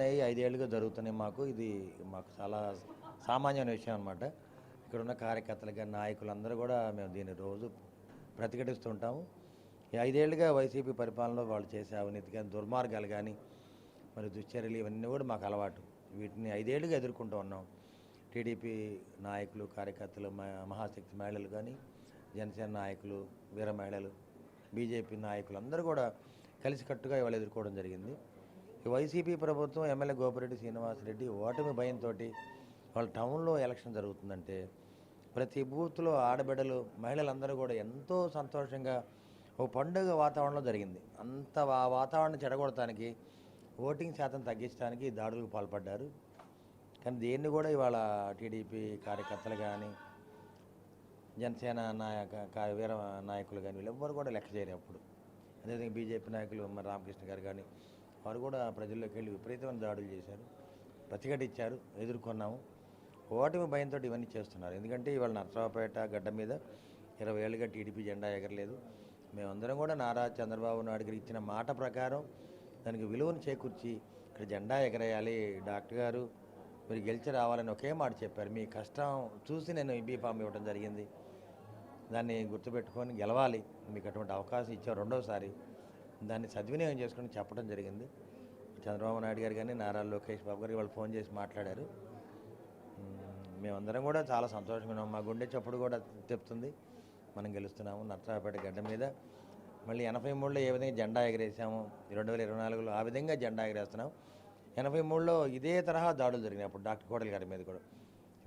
5 ఏళ్లుగా జరుగుతున్నాయి మాకు. ఇది మాకు చాలా సామాన్యమైన విషయం అనమాట. ఇక్కడున్న కార్యకర్తలు గాని, నాయకులందరూ గూడా మేము దీన్ని రోజు ప్రతిఘటిస్తుంటాము. ఈ 5 ఏళ్లుగా వైసీపీ పరిపాలనలో వాళ్ళు చేసే అవినీతి గాని, దుర్మార్గాలు గాని, మరి దుశ్చర్యలు ఇవన్నీ గూడా మాకు అలవాటు. వీటిని 5 ఏళ్లుగా ఎదుర్కొంటూ ఉన్నాం. టీడీపీ నాయకులు, కార్యకర్తలు, మహాశక్తి మహిళలు గాని, జనసేన నాయకులు, వీర మహిళలు, బీజేపీ నాయకులు అందరూ గూడా కలిసికట్టుగా ఇవాళ ఎదుర్కోవడం జరిగింది. ఈ వైసీపీ ప్రభుత్వం ఎమ్మెల్యే గోపిరెడ్డి శ్రీనివాసరెడ్డి ఓటమి భయంతో వాళ్ళ టౌన్లో ఎలక్షన్ జరుగుతుందంటే ప్రతి బూత్లో ఆడబిడ్డలు మహిళలందరూ కూడా ఎంతో సంతోషంగా ఓ పండుగ వాతావరణంలో జరిగింది. అంత వాతావరణం చెడగొడటానికి ఓటింగ్ శాతం తగ్గించడానికి దాడులకు పాల్పడ్డారు. కానీ దేన్ని కూడా ఇవాళ టీడీపీ కార్యకర్తలు కానీ, జనసేన వీర నాయకులు కానీ వీళ్ళెవ్వరు కూడా లెక్క చేయరు అప్పుడు. అదేవిధంగా బీజేపీ నాయకులు మరి రామకృష్ణ గారు కానీ వారు కూడా ప్రజల్లోకి వెళ్ళి విపరీతమైన దాడులు చేశారు, ప్రతిఘటించారు, ఎదుర్కొన్నాము. ఓటమి భయంతో ఇవన్నీ చేస్తున్నారు. ఎందుకంటే ఇవాళ నర్సరావుపేట గడ్డ మీద 20 ఏళ్ళుగా టీడీపీ జెండా ఎగరలేదు. మేమందరం కూడా నారా చంద్రబాబు నాయుడు గారికి ఇచ్చిన మాట ప్రకారం దానికి విలువను చేకూర్చి ఇక్కడ జెండా ఎగరేయాలి, డాక్టర్ గారు మీరు గెలిచి రావాలని ఒకే మాట చెప్పారు. మీ కష్టం చూసి నేను బీఫామ్ ఇవ్వడం జరిగింది, దాన్ని గుర్తుపెట్టుకొని గెలవాలి, మీకు అటువంటి అవకాశం ఇచ్చారు రెండోసారి, దాన్ని సద్వినియోగం చేసుకుని చెప్పడం జరిగింది. చంద్రబాబు నాయుడు గారు కానీ, నారా లోకేష్ బాబు గారికి వాళ్ళు ఫోన్ చేసి మాట్లాడారు. మేమందరం కూడా చాలా సంతోషంగా ఉన్నాం. మా గుండె చప్పుడు కూడా చెప్తుంది మనం గెలుస్తున్నాము. నర్సరావుపేట గడ్డ మీద మళ్ళీ 83లో ఏ విధంగా జెండా ఎగరేసాము, 2024లో ఆ విధంగా జెండా ఎగరేస్తున్నాం. 83లో ఇదే తరహా దాడులు జరిగినాయి అప్పుడు డాక్టర్ కోడలి గారి మీద కూడా.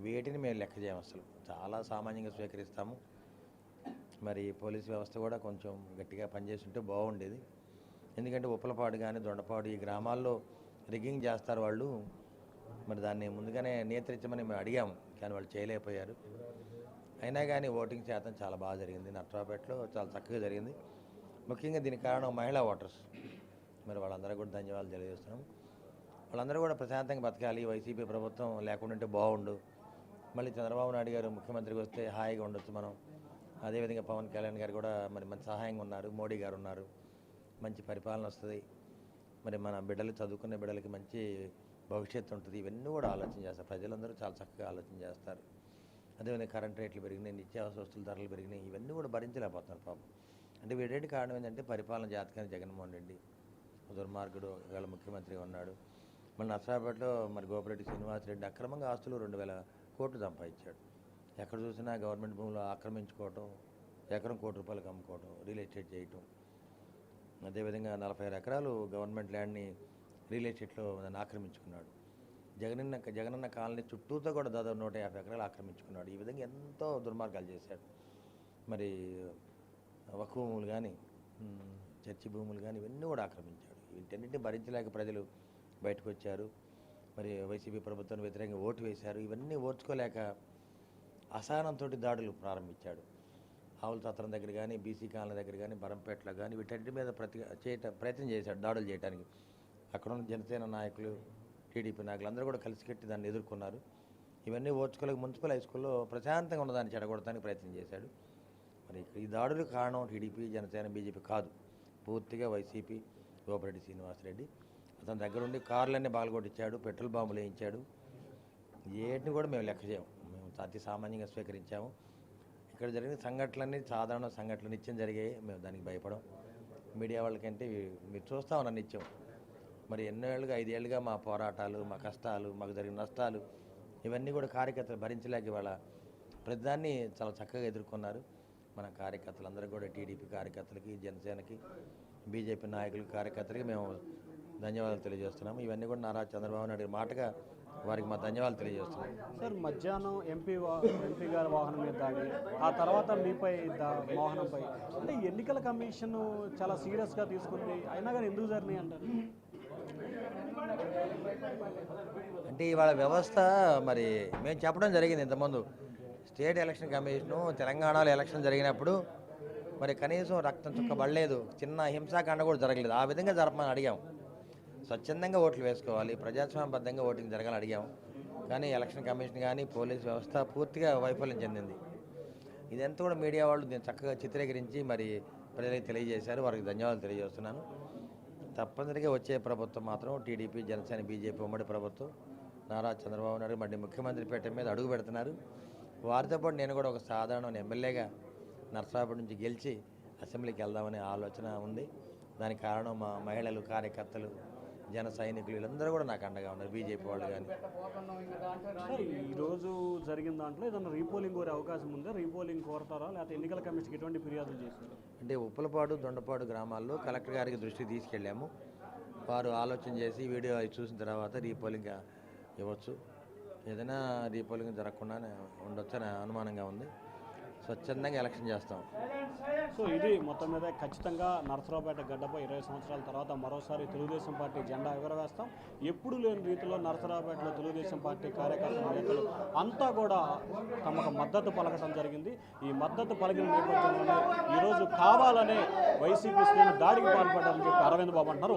వీటిని మేము లెక్క చేయము, అసలు చాలా సామాన్యంగా స్వీకరిస్తాము. మరి పోలీస్ వ్యవస్థ కూడా కొంచెం గట్టిగా పనిచేస్తుంటే బాగుండేది. ఎందుకంటే ఉప్పలపాడు కానీ, దొండపాడు ఈ గ్రామాల్లో రిగ్గింగ్ చేస్తారు వాళ్ళు. మరి దాన్ని ముందుగానే నియంత్రించమని మేము అడిగాము, కానీ వాళ్ళు చేయలేకపోయారు. అయినా కానీ ఓటింగ్ శాతం చాలా బాగా జరిగింది. నర్సరావుపేటలో చాలా చక్కగా జరిగింది. ముఖ్యంగా దీనికి కారణం మహిళా ఓటర్స్. మరి వాళ్ళందరూ కూడా ధన్యవాదాలు తెలియజేస్తున్నాం. వాళ్ళందరూ కూడా ప్రశాంతంగా బతకాలి, వైసీపీ ప్రభుత్వం లేకుండా ఉంటే బాగుండు, మళ్ళీ చంద్రబాబు నాయుడు గారు ముఖ్యమంత్రికి వస్తే హాయిగా ఉండొచ్చు మనం. అదేవిధంగా పవన్ కళ్యాణ్ గారు కూడా మరి మంచి సహాయంగా ఉన్నారు, మోడీ గారు ఉన్నారు, మంచి పరిపాలన వస్తుంది, మరి మన బిడ్డలు చదువుకునే బిడ్డలకి మంచి భవిష్యత్తు ఉంటుంది. ఇవన్నీ కూడా ఆలోచన చేస్తారు. ప్రజలందరూ చాలా చక్కగా ఆలోచన చేస్తారు. అదేవిధంగా కరెంట్ రేట్లు పెరిగినాయి, నిత్యావసర వస్తువుల ధరలు పెరిగినాయి, ఇవన్నీ కూడా భరించలేకపోతున్నారు పాపం. అంటే వీడేంటి కారణం ఏంటంటే పరిపాలన జాతకాన్ని జగన్మోహన్ రెడ్డి దుర్మార్గుడు ఇవాళ ముఖ్యమంత్రిగా ఉన్నాడు. మళ్ళీ నర్సరావుపేటలో మరి గోపిరెడ్డి శ్రీనివాసరెడ్డి అక్రమంగా ఆస్తులు 2000 కోట్లు సంపాదించాడు. ఎక్కడ చూసినా గవర్నమెంట్ భూములు ఆక్రమించుకోవటం, ఎకరం ₹1 అమ్ముకోవటం, రియల్ ఎస్టేట్ చేయటం. అదేవిధంగా 46 ఎకరాలు గవర్నమెంట్ ల్యాండ్ని రియల్ ఎస్టేట్లో దాన్ని ఆక్రమించుకున్నాడు. జగనన్న కాలనీ చుట్టూతో కూడా దాదాపు 150 ఎకరాలు ఆక్రమించుకున్నాడు. ఈ విధంగా ఎంతో దుర్మార్గాలు చేశాడు. మరి వక్ఫ్ భూములు కానీ, చర్చి భూములు కానీ ఇవన్నీ కూడా ఆక్రమించాడు. వీటన్నింటినీ భరించలేక ప్రజలు బయటకు వచ్చారు. మరి వైసీపీ ప్రభుత్వాన్ని వ్యతిరేకంగా ఓటు వేశారు. ఇవన్నీ ఓర్చుకోలేక అసహనంతో దాడులు ప్రారంభించాడు. ఆవుల సత్రం దగ్గర కానీ, బీసీ కాలనీ దగ్గర కానీ, బరంపేటలో కానీ వీటన్నిటి మీద ప్రయత్నం చేశాడు దాడులు చేయడానికి. అక్కడ ఉన్న జనసేన నాయకులు, టీడీపీ నాయకులు అందరూ కూడా కలిసికట్టి దాన్ని ఎదుర్కొన్నారు. ఇవన్నీ ఓర్చుకోలేక మున్సిపల్ హై స్కూల్లో ప్రశాంతంగా ఉన్నదాన్ని చెడగొడటానికి ప్రయత్నం చేశాడు. మరి ఈ దాడులకు కారణం టీడీపీ, జనసేన, బీజేపీ కాదు, పూర్తిగా వైసీపీ, గోపిరెడ్డి శ్రీనివాసరెడ్డి. అతని దగ్గర ఉండి కార్లన్నీ బాల్గొట్టించాడు, పెట్రోల్ బాంబులు వేయించాడు. ఏటిని కూడా మేము లెక్క చేయము, మేము అతి సామాన్యంగా స్వీకరించాము. ఇక్కడ జరిగిన సంఘటనలన్నీ సాధారణ సంఘటనలు నిత్యం జరిగాయి, మేము దానికి భయపడం. మీడియా వాళ్ళకంటే మీరు చూస్తూ ఉన్నారు నిత్యం. మరి ఎన్నో ఏళ్ళుగా 5 ఏళ్ళుగా మా పోరాటాలు, మా కష్టాలు, మాకు జరిగిన నష్టాలు ఇవన్నీ కూడా కార్యకర్తలు భరించలేక ఇవాళ ప్రతిదాన్ని చాలా చక్కగా ఎదుర్కొన్నారు. మన కార్యకర్తలందరూ కూడా టీడీపీ కార్యకర్తలకి, జనసేనకి, బీజేపీ నాయకులకి, కార్యకర్తలకి మేము ధన్యవాదాలు తెలియజేస్తున్నాము. ఇవన్నీ కూడా నారా చంద్రబాబు నాయుడు మాటగా వారికి మా ధన్యవాదాలు తెలియజేస్తున్నాం. సార్, మధ్యాహ్నం ఎంపీ గారి వాహనం మీద దాడి, ఆ తర్వాత మీపై వాహనంపై అంటే ఎన్నికల కమిషన్ చాలా సీరియస్గా తీసుకుంది, అయినా కానీ ఎందుకు జరిగినాయి అంటారు? అంటే ఇవాళ వ్యవస్థ మరి మేము చెప్పడం జరిగింది ఇంతకుముందు. స్టేట్ ఎలక్షన్ కమిషను తెలంగాణలో ఎలక్షన్ జరిగినప్పుడు మరి కనీసం రక్తం చుక్క పడలేదు, చిన్న హింసాకాండ కూడా జరగలేదు. ఆ విధంగా జరపమని అడిగాం. స్వచ్ఛందంగా ఓట్లు వేసుకోవాలి, ప్రజాస్వామ్యబద్ధంగా ఓటింగ్ జరగాలని అడిగాం. కానీ ఎలక్షన్ కమిషన్ కానీ, పోలీస్ వ్యవస్థ పూర్తిగా వైఫల్యం చెందింది. ఇదంతా కూడా మీడియా వాళ్ళు దీన్ని చక్కగా చిత్రీకరించి మరి ప్రజలకు తెలియజేశారు. వారికి ధన్యవాదాలు తెలియజేస్తున్నాను. తప్పనిసరిగా వచ్చే ప్రభుత్వం మాత్రం టీడీపీ, జనసేన, బీజేపీ ఉమ్మడి ప్రభుత్వం నారా చంద్రబాబు నాయుడు మళ్ళీ ముఖ్యమంత్రి పీఠం మీద అడుగు పెడుతున్నారు. వారితో పాటు నేను కూడా ఒక సాధారణ ఎమ్మెల్యేగా నర్సరావుపేట నుంచి గెలిచి అసెంబ్లీకి వెళ్దామనే ఆలోచన ఉంది. దానికి కారణం మా మహిళలు, కార్యకర్తలు, జన సైనికులు వీళ్ళందరూ కూడా నాకు అండగా ఉన్నారు, బీజేపీ వాళ్ళు కానీ. సార్ ఈరోజు జరిగిన దాంట్లో ఏదైనా రీపోలింగ్ కోరే అవకాశం ఉందా? రీపోలింగ్ కోరతారా లేకపోతే ఎన్నికల కమిషన్కి ఎటువంటి ఫిర్యాదులు చేశారు? అంటే ఉప్పలపాడు, దొండపాడు గ్రామాల్లో కలెక్టర్ గారికి దృష్టికి తీసుకెళ్ళాము. వారు ఆలోచన చేసి వీడియో అవి చూసిన తర్వాత రీపోలింగ్ ఇవ్వచ్చు. ఏదైనా రీపోలింగ్ జరగకుండానే ఉండొచ్చని అనుమానంగా ఉంది. స్వచ్ఛందంగా ఎలక్షన్ చేస్తాం. సో ఇది మొత్తం మీద ఖచ్చితంగా నరసరావుపేట గడ్డపై 20 సంవత్సరాల తర్వాత మరోసారి తెలుగుదేశం పార్టీ జెండా ఎగురవేస్తాం. ఎప్పుడు లేని రీతిలో నరసరావుపేటలో తెలుగుదేశం పార్టీ కార్యకర్తల నేతలు అంతా కూడా తమకు మద్దతు పలకడం జరిగింది. ఈ మద్దతు పలికిన నేపథ్యంలోనే ఈరోజు కావాలనే వైసీపీ శ్రేణులు దాడికి పాల్పడ్డారని చెప్పి అరవింద్ బాబు అంటున్నారు.